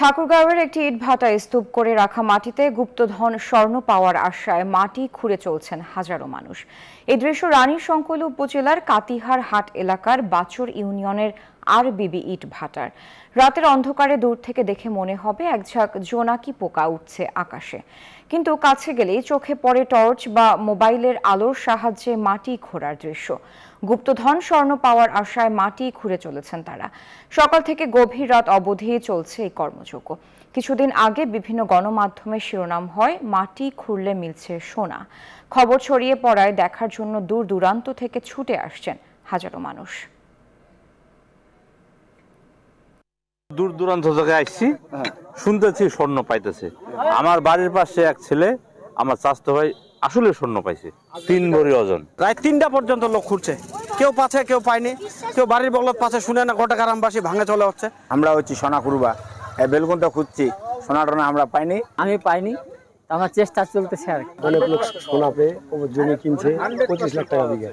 ঠাকুরগাঁওয়ের একটি ইটভাটায় স্তূপ করে রাখা মাটিতে গুপ্তধন স্বর্ণ পাওয়ার আশায় মাটি খুঁড়ে চলছেন হাজারো মানুষ। এই দৃশ্য রানীশংকৈল উপজেলার কাতিহার হাট এলাকার বাচর ইউনিয়নের আরবিবি ইট ভাটার। রাতের অন্ধকারে দূর থেকে দেখে মনে হবে এক ঝাঁক জোনাকি পোকা উঠছে আকাশে, কিন্তু কাছে গেলেই চোখে পড়ে টর্চ বা মোবাইলের আলোর সাহায্যে মাটি খোঁড়ার দৃশ্য। গুপ্তধন স্বর্ণ পাওয়ার আশায় মাটি খুঁড়ে চলেছেন তারা। সকাল থেকে গভীর রাত অবধি চলছে এই কর্মযজ্ঞ। কিছুদিন আগে বিভিন্ন গণমাধ্যমে শিরোনাম হয় মাটি খুঁড়লে মিলছে সোনা। খবর ছড়িয়ে পড়ায় দেখার জন্য দূর দূরান্ত থেকে ছুটে আসছেন হাজারো মানুষ। দূর দূরান্ত থেকে আসছি, শুনতেছি স্বর্ণ পাইতেছে। আমার বাড়ির পাশে এক ছেলে, আমার চাচাতো ভাই আসলে স্বর্ণ পাইছে 3 ভরি ওজন। রাত 3টা পর্যন্ত লোক খুঁজছে, কেউ পাচ্ছে কেউ পায়নি, কেউ বাড়ির বগলত পাচ্ছে, শুনে না গোটা গ্রামবাসী ভাঙে চলে হচ্ছে। আমরা হচ্ছি সোনা কুরবা, বেলগুনটা খুঁজছি, সোনা টোনা আমরা পাইনি। আমি পাইনি, আমার চেষ্টা চলতেছে আর অনেক লোক সোনা পেয়ে জমি কিনছে 25 লাখ টাকা বিঘা।